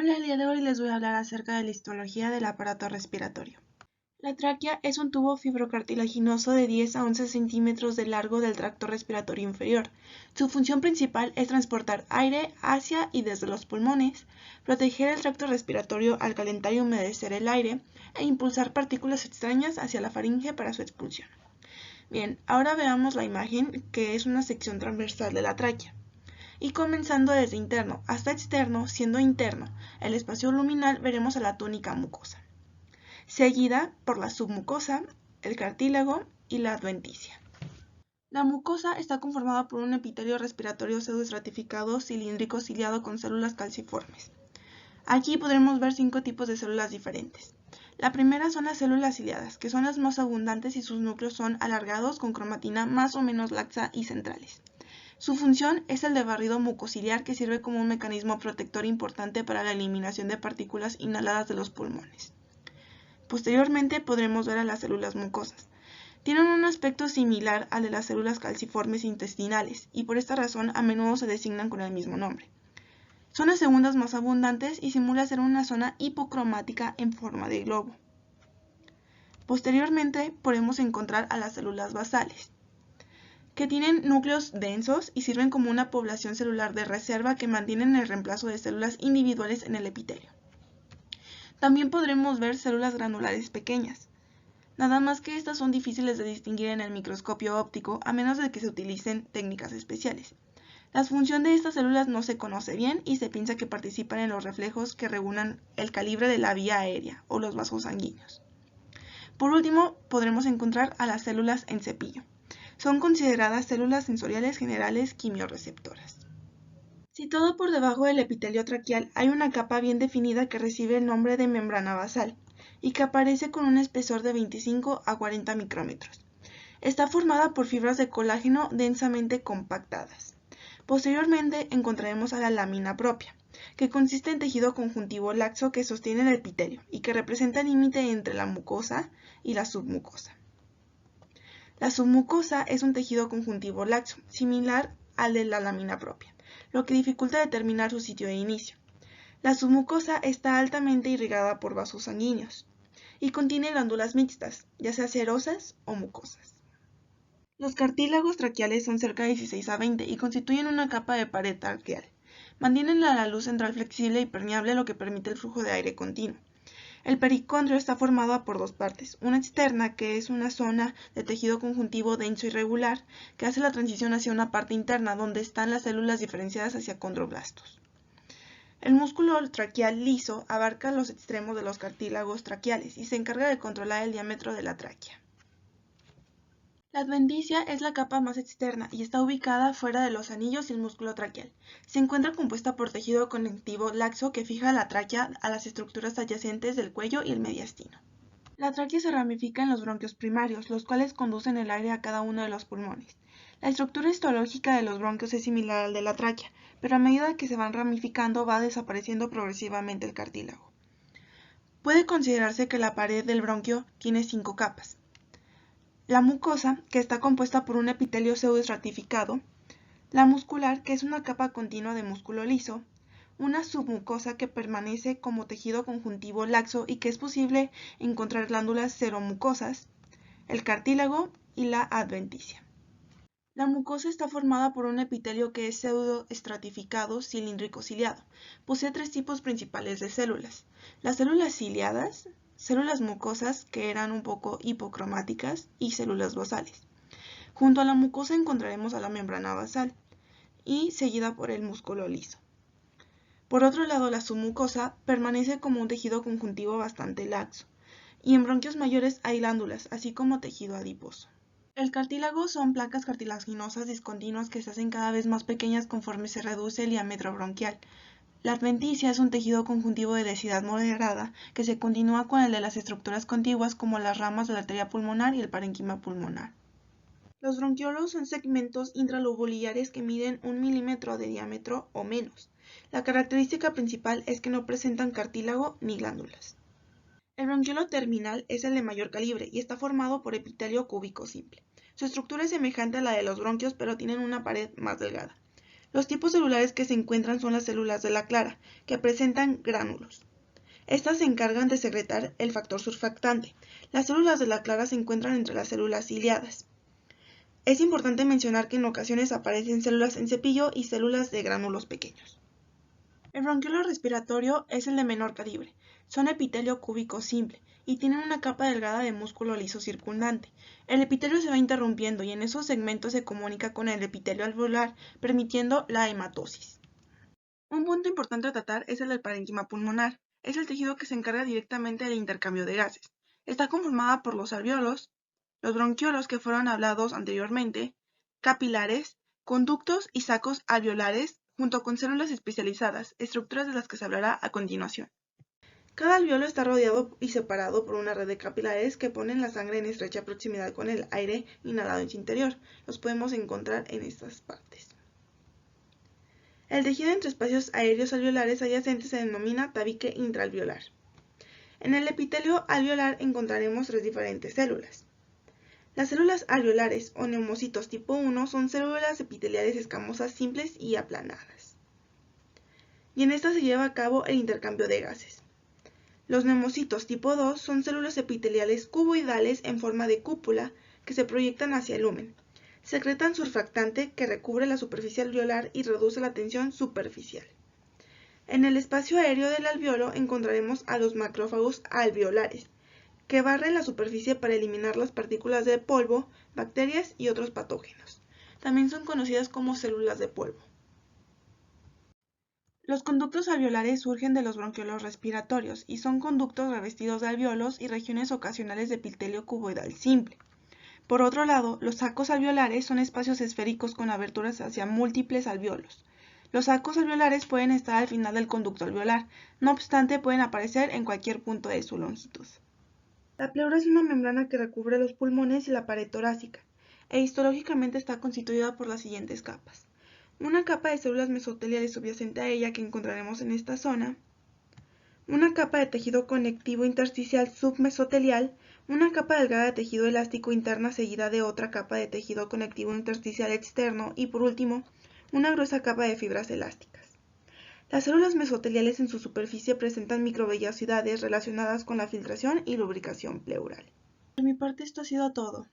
Hola, el día de hoy les voy a hablar acerca de la histología del aparato respiratorio. La tráquea es un tubo fibrocartilaginoso de 10 a 11 centímetros de largo del tracto respiratorio inferior. Su función principal es transportar aire hacia y desde los pulmones, proteger el tracto respiratorio al calentar y humedecer el aire, e impulsar partículas extrañas hacia la faringe para su expulsión. Bien, ahora veamos la imagen, que es una sección transversal de la tráquea. Y comenzando desde interno hasta externo, siendo interno el espacio luminal, veremos a la túnica mucosa, seguida por la submucosa, el cartílago y la adventicia. La mucosa está conformada por un epitelio respiratorio pseudoestratificado cilíndrico ciliado con células calciformes. Aquí podremos ver 5 tipos de células diferentes. La primera son las células ciliadas, que son las más abundantes y sus núcleos son alargados con cromatina más o menos laxa y centrales. Su función es el de barrido mucociliar, que sirve como un mecanismo protector importante para la eliminación de partículas inhaladas de los pulmones. Posteriormente podremos ver a las células mucosas. Tienen un aspecto similar al de las células calciformes intestinales y por esta razón a menudo se designan con el mismo nombre. Son las segundas más abundantes y simula ser una zona hipocromática en forma de globo. Posteriormente podemos encontrar a las células basales, que tienen núcleos densos y sirven como una población celular de reserva que mantienen el reemplazo de células individuales en el epitelio. También podremos ver células granulares pequeñas, nada más que estas son difíciles de distinguir en el microscopio óptico a menos de que se utilicen técnicas especiales. La función de estas células no se conoce bien y se piensa que participan en los reflejos que regulan el calibre de la vía aérea o los vasos sanguíneos. Por último, podremos encontrar a las células en cepillo. Son consideradas células sensoriales generales quimiorreceptoras. Situado por debajo del epitelio traqueal hay una capa bien definida que recibe el nombre de membrana basal y que aparece con un espesor de 25 a 40 micrómetros. Está formada por fibras de colágeno densamente compactadas. Posteriormente encontraremos a la lámina propia, que consiste en tejido conjuntivo laxo que sostiene el epitelio y que representa el límite entre la mucosa y la submucosa. La submucosa es un tejido conjuntivo laxo, similar al de la lámina propia, lo que dificulta determinar su sitio de inicio. La submucosa está altamente irrigada por vasos sanguíneos y contiene glándulas mixtas, ya sea serosas o mucosas. Los cartílagos traqueales son cerca de 16 a 20 y constituyen una capa de pared traqueal. Mantienen la luz central flexible y permeable, lo que permite el flujo de aire continuo. El pericondrio está formado por dos partes, una externa, que es una zona de tejido conjuntivo denso y regular, que hace la transición hacia una parte interna, donde están las células diferenciadas hacia condroblastos. El músculo traqueal liso abarca los extremos de los cartílagos traqueales y se encarga de controlar el diámetro de la tráquea. La adventicia es la capa más externa y está ubicada fuera de los anillos y el músculo traqueal. Se encuentra compuesta por tejido conectivo laxo que fija la tráquea a las estructuras adyacentes del cuello y el mediastino. La tráquea se ramifica en los bronquios primarios, los cuales conducen el aire a cada uno de los pulmones. La estructura histológica de los bronquios es similar al de la tráquea, pero a medida que se van ramificando va desapareciendo progresivamente el cartílago. Puede considerarse que la pared del bronquio tiene 5 capas. La mucosa, que está compuesta por un epitelio pseudoestratificado, la muscular, que es una capa continua de músculo liso, una submucosa que permanece como tejido conjuntivo laxo y que es posible encontrar glándulas seromucosas, el cartílago y la adventicia. La mucosa está formada por un epitelio que es pseudoestratificado cilíndrico ciliado. Posee 3 tipos principales de células: las células ciliadas, células mucosas que eran un poco hipocromáticas y células basales. Junto a la mucosa encontraremos a la membrana basal y seguida por el músculo liso. Por otro lado, la submucosa permanece como un tejido conjuntivo bastante laxo y en bronquios mayores hay glándulas, así como tejido adiposo. El cartílago son placas cartilaginosas discontinuas que se hacen cada vez más pequeñas conforme se reduce el diámetro bronquial. La adventicia es un tejido conjuntivo de densidad moderada que se continúa con el de las estructuras contiguas como las ramas de la arteria pulmonar y el parénquima pulmonar. Los bronquiolos son segmentos intralobulares que miden 1 milímetro de diámetro o menos. La característica principal es que no presentan cartílago ni glándulas. El bronquiolo terminal es el de mayor calibre y está formado por epitelio cúbico simple. Su estructura es semejante a la de los bronquios, pero tienen una pared más delgada. Los tipos celulares que se encuentran son las células de la clara, que presentan gránulos. Estas se encargan de secretar el factor surfactante. Las células de la clara se encuentran entre las células ciliadas. Es importante mencionar que en ocasiones aparecen células en cepillo y células de gránulos pequeños. El bronquiolo respiratorio es el de menor calibre. Son epitelio cúbico simple y tienen una capa delgada de músculo liso circundante. El epitelio se va interrumpiendo y en esos segmentos se comunica con el epitelio alveolar, permitiendo la hematosis. Un punto importante a tratar es el del parénquima pulmonar. Es el tejido que se encarga directamente del intercambio de gases. Está conformada por los alveolos, los bronquiolos que fueron hablados anteriormente, capilares, conductos y sacos alveolares, junto con células especializadas, estructuras de las que se hablará a continuación. Cada alveolo está rodeado y separado por una red de capilares que ponen la sangre en estrecha proximidad con el aire inhalado en su interior. Los podemos encontrar en estas partes. El tejido entre espacios aéreos alveolares adyacentes se denomina tabique intraalveolar. En el epitelio alveolar encontraremos tres diferentes células. Las células alveolares o neumocitos tipo 1 son células epiteliales escamosas simples y aplanadas. Y en estas se lleva a cabo el intercambio de gases. Los neumocitos tipo 2 son células epiteliales cuboidales en forma de cúpula que se proyectan hacia el lumen. Secretan surfactante que recubre la superficie alveolar y reduce la tensión superficial. En el espacio aéreo del alveolo encontraremos a los macrófagos alveolares, que barren la superficie para eliminar las partículas de polvo, bacterias y otros patógenos. También son conocidas como células de polvo. Los conductos alveolares surgen de los bronquiolos respiratorios y son conductos revestidos de alveolos y regiones ocasionales de epitelio cuboidal simple. Por otro lado, los sacos alveolares son espacios esféricos con aberturas hacia múltiples alveolos. Los sacos alveolares pueden estar al final del conducto alveolar, no obstante pueden aparecer en cualquier punto de su longitud. La pleura es una membrana que recubre los pulmones y la pared torácica, e histológicamente está constituida por las siguientes capas. Una capa de células mesoteliales subyacente a ella que encontraremos en esta zona, una capa de tejido conectivo intersticial submesotelial, una capa delgada de tejido elástico interna seguida de otra capa de tejido conectivo intersticial externo y, por último, una gruesa capa de fibras elásticas. Las células mesoteliales en su superficie presentan microvellosidades relacionadas con la filtración y lubricación pleural. Por mi parte esto ha sido todo.